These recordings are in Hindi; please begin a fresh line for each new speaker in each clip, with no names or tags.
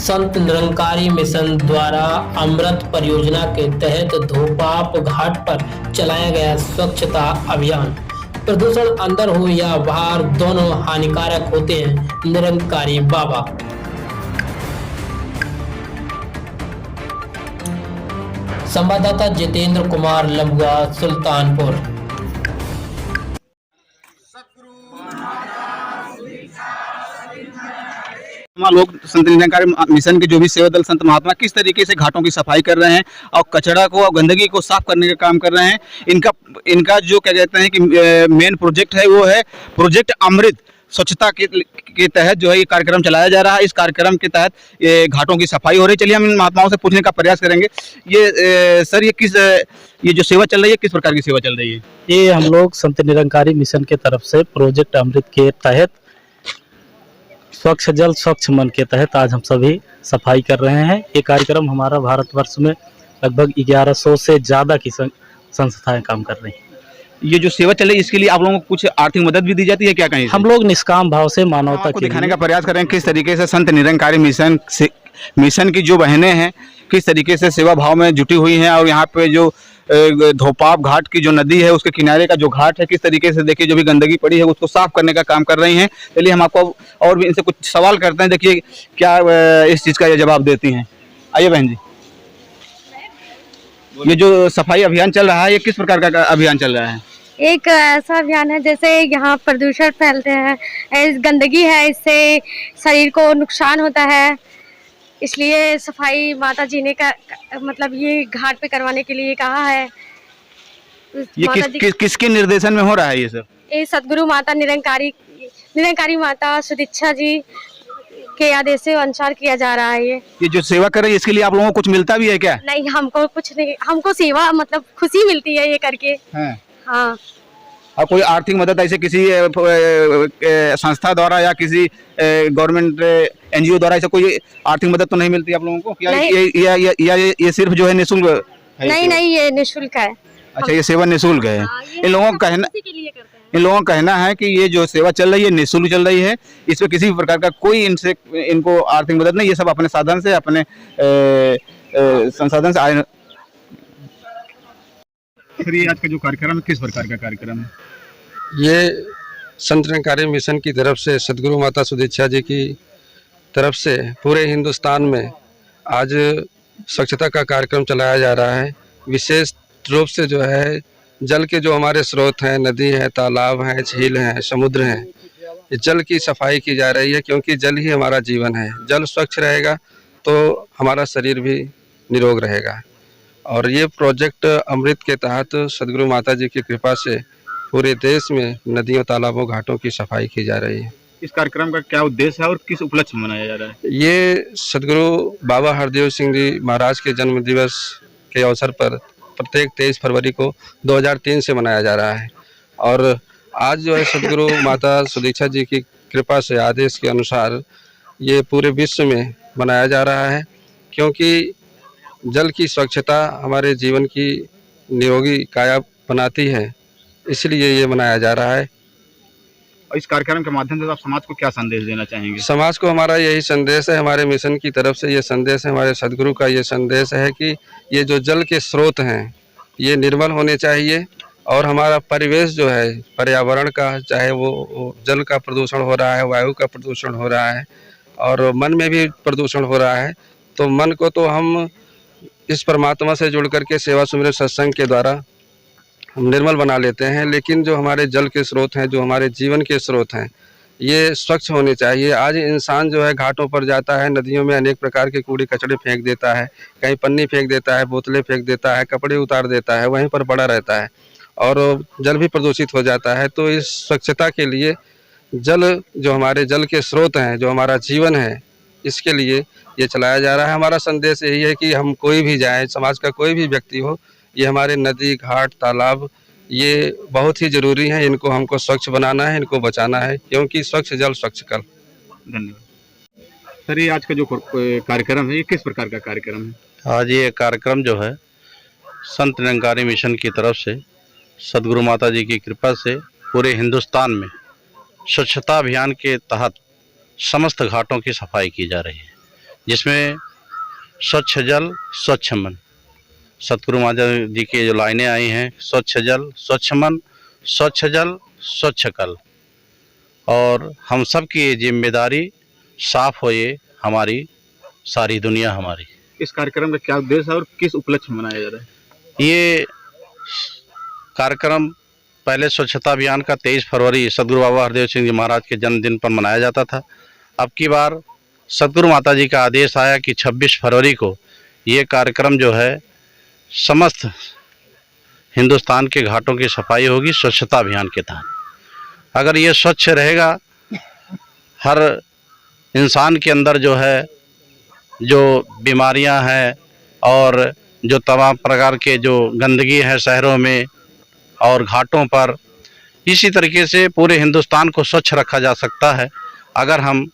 संत निरंकारी मिशन द्वारा अमृत परियोजना के तहत धोपाप घाट पर चलाया गया स्वच्छता अभियान। प्रदूषण अंदर हो या बाहर, दोनों हानिकारक होते हैं, निरंकारी बाबा। संवाददाता जितेंद्र कुमार लंबुआ, सुल्तानपुर।
लोग संत निरंकारी मिशन के जो भी सेवा दल संत महात्मा किस तरीके से घाटों की सफाई कर रहे हैं और कचरा को और गंदगी को साफ करने का काम कर रहे हैं। इनका जो क्या कहते हैं कि मेन प्रोजेक्ट है वो है प्रोजेक्ट अमृत। स्वच्छता के तहत जो है ये कार्यक्रम चलाया जा रहा है। इस कार्यक्रम के तहत ये घाटों की सफाई हो रही है। चलिए हम इन महात्माओं से पूछने का प्रयास करेंगे। सर ये जो सेवा चल रही है किस प्रकार की सेवा चल रही है?
ये हम लोग संत निरंकारी मिशन के तरफ से प्रोजेक्ट अमृत के तहत स्वच्छ जल स्वच्छ मन के तहत आज हम सभी सफाई कर रहे हैं। ये कार्यक्रम हमारा भारतवर्ष में लगभग 1100 से ज़्यादा की संस्थाएं काम कर रही हैं।
ये जो सेवा चल रही है इसके लिए आप लोगों को कुछ आर्थिक मदद भी दी जाती है क्या? कहीं
हम लोग निष्काम भाव से मानवता को
दिखाने का प्रयास करें किस तरीके से संत निरंकारी मिशन की जो बहनें हैं किस तरीके से सेवा भाव में जुटी हुई हैं। और यहाँ पे जो धोपाप घाट की जो नदी है उसके किनारे का जो घाट है किस तरीके से देखिए जो भी गंदगी पड़ी है उसको साफ करने का काम कर रही हैं। चलिए हम आपको और भी इनसे कुछ सवाल करते हैं, देखिए क्या इस चीज़ का ये जवाब देती हैं। आइए बहन जी, ये जो सफाई अभियान चल रहा है ये किस प्रकार का अभियान चल रहा है?
एक ऐसा अभियान है जैसे यहाँ प्रदूषण फैलते हैं, गंदगी है, इससे शरीर को नुकसान होता है, इसलिए सफाई माता जी ने का मतलब ये घाट पे करवाने के लिए कहा है।
ये किसके निर्देशन में हो रहा है ये सब?
ये सदगुरु माता निरंकारी माता सुदीक्षा जी के आदेश से अनुसार किया जा रहा है। ये जो
सेवा कर रही है इसके लिए आप लोगों को कुछ मिलता भी है क्या?
नहीं, हमको कुछ नहीं, हमको सेवा मतलब खुशी मिलती है ये करके। हाँ।
और कोई आर्थिक मदद ऐसे किसी संस्था द्वारा या किसी गवर्नमेंट एनजीओ द्वारा ऐसा कोई आर्थिक मदद तो नहीं मिलती आप लोगों को? या ये सिर्फ जो है निःशुल्क है?
नहीं, ये निःशुल्क है।
अच्छा, ये सेवा निःशुल्क है। इन लोगों का कहना है कि ये जो सेवा चल रही है निःशुल्क चल रही है, इसमें किसी भी प्रकार का कोई इनको आर्थिक मदद नहीं, ये सब अपने साधन से अपने संसाधन से आए। ये आज का जो कार्यक्रम है किस प्रकार का कार्यक्रम है?
ये संत निरंकारी मिशन की तरफ से सदगुरु माता सुदीक्षा जी की तरफ से पूरे हिंदुस्तान में आज स्वच्छता का कार्यक्रम चलाया जा रहा है। विशेष रूप से जो है जल के जो हमारे स्रोत हैं, नदी है, तालाब हैं, झील हैं, समुद्र हैं, जल की सफाई की जा रही है क्योंकि जल ही हमारा जीवन है। जल स्वच्छ रहेगा तो हमारा शरीर भी निरोग रहेगा। और ये प्रोजेक्ट अमृत के तहत सदगुरु माता जी की कृपा से पूरे देश में नदियों, तालाबों, घाटों की सफाई की जा रही है।
इस कार्यक्रम का क्या उद्देश्य है और किस उपलक्ष्य में मनाया जा रहा है?
ये सदगुरु बाबा हरदेव सिंह जी महाराज के जन्म दिवस के अवसर पर प्रत्येक 23 फरवरी को 2003 से मनाया जा रहा है। और आज जो है सदगुरु माता सुदीक्षा जी की कृपा से आदेश के अनुसार ये पूरे विश्व में मनाया जा रहा है क्योंकि जल की स्वच्छता हमारे जीवन की निरोगी काया बनाती है, इसलिए ये मनाया जा रहा है।
और इस कार्यक्रम के माध्यम से आप समाज को क्या संदेश देना चाहेंगे?
समाज को हमारा यही संदेश है, हमारे मिशन की तरफ से ये संदेश है, हमारे सदगुरु का ये संदेश है कि ये जो जल के स्रोत हैं ये निर्मल होने चाहिए। और हमारा परिवेश जो है पर्यावरण का, चाहे वो जल का प्रदूषण हो रहा है, वायु का प्रदूषण हो रहा है और मन में भी प्रदूषण हो रहा है, तो मन को तो हम इस परमात्मा से जुड़ करके सेवा सुमिरन सत्संग के द्वारा हम निर्मल बना लेते हैं। लेकिन जो हमारे जल के स्रोत हैं, जो हमारे जीवन के स्रोत हैं, ये स्वच्छ होने चाहिए। आज इंसान जो है घाटों पर जाता है, नदियों में अनेक प्रकार के कूड़े कचड़े फेंक देता है, कहीं पन्नी फेंक देता है, बोतलें फेंक देता है, कपड़े उतार देता है, वहीं पर पड़ा रहता है और जल भी प्रदूषित हो जाता है। तो इस स्वच्छता के लिए जल, जो हमारे जल के स्रोत हैं, जो हमारा जीवन है, इसके लिए ये चलाया जा रहा है। हमारा संदेश यही है कि हम कोई भी जाए, समाज का कोई भी व्यक्ति हो, ये हमारे नदी, घाट, तालाब ये बहुत ही ज़रूरी है। इनको हमको स्वच्छ बनाना है, इनको बचाना है क्योंकि स्वच्छ जल स्वच्छ कल।
धन्यवाद। सर, ये आज का जो कार्यक्रम है ये किस प्रकार का कार्यक्रम है?
आज ये कार्यक्रम जो है संत निरंकारी मिशन की तरफ से सदगुरु माता जी की कृपा से पूरे हिंदुस्तान में स्वच्छता अभियान के तहत समस्त घाटों की सफाई की जा रही है। जिसमें स्वच्छ जल स्वच्छ मन, सतगुरु माता जी की जो लाइनें आई हैं, स्वच्छ जल स्वच्छ मन, स्वच्छ जल स्वच्छ कल, और हम सब की ये जिम्मेदारी, साफ हो ये हमारी सारी दुनिया हमारी।
इस कार्यक्रम का क्या उद्देश्य है और किस उपलक्ष्य में मनाया जा रहा है?
ये कार्यक्रम पहले स्वच्छता अभियान का 23 फरवरी सदगुरु बाबा हरदेव सिंह जी महाराज के जन्मदिन पर मनाया जाता था। अब की बार सदगुरु माता जी का आदेश आया कि 26 फरवरी को ये कार्यक्रम जो है समस्त हिंदुस्तान के घाटों की सफाई होगी स्वच्छता अभियान के तहत। अगर ये स्वच्छ रहेगा, हर इंसान के अंदर जो है जो बीमारियां हैं और जो तमाम प्रकार के जो गंदगी है शहरों में और घाटों पर, इसी तरीके से पूरे हिंदुस्तान को स्वच्छ रखा जा सकता है अगर हम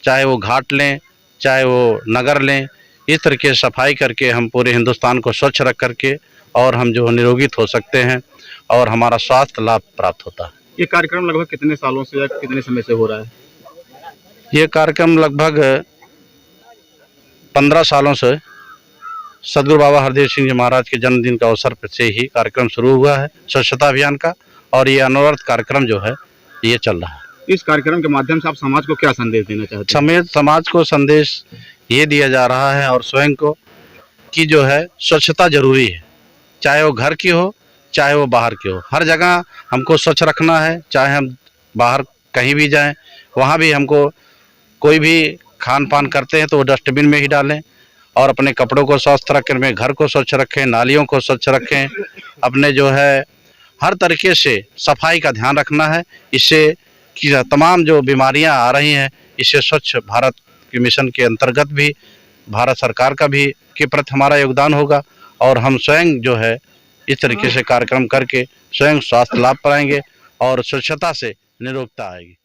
चाहे वो घाट लें चाहे वो नगर लें, इस तरीके से सफाई करके हम पूरे हिंदुस्तान को स्वच्छ रख करके और हम जो निरोगित हो सकते हैं और हमारा स्वास्थ्य लाभ प्राप्त होता है।
ये कार्यक्रम लगभग कितने सालों से या कितने समय से हो रहा है?
ये कार्यक्रम लगभग 15 सालों से सदगुरु बाबा हरदेव सिंह जी महाराज के जन्मदिन का अवसर से ही कार्यक्रम शुरू हुआ है स्वच्छता अभियान का, और ये अनवरत कार्यक्रम जो है ये चल रहा है।
इस कार्यक्रम के माध्यम से आप समाज को क्या संदेश देना चाहते हैं?
समाज को संदेश ये दिया जा रहा है और स्वयं को कि जो है स्वच्छता जरूरी है, चाहे वो घर की हो चाहे वो बाहर की हो, हर जगह हमको स्वच्छ रखना है। चाहे हम बाहर कहीं भी जाएं, वहाँ भी हमको कोई भी खान पान करते हैं तो वो डस्टबिन में ही डालें, और अपने कपड़ों को स्वस्थ रखें, अपने घर को स्वच्छ रखें, नालियों को स्वच्छ रखें, अपने जो है हर तरीके से सफाई का ध्यान रखना है। इससे कि तमाम जो बीमारियां आ रही हैं, इससे स्वच्छ भारत के मिशन के अंतर्गत भी भारत सरकार का भी के प्रति हमारा योगदान होगा, और हम स्वयं जो है इस तरीके से कार्यक्रम करके स्वयं स्वास्थ्य लाभ पाएंगे और स्वच्छता से निरोगता आएगी।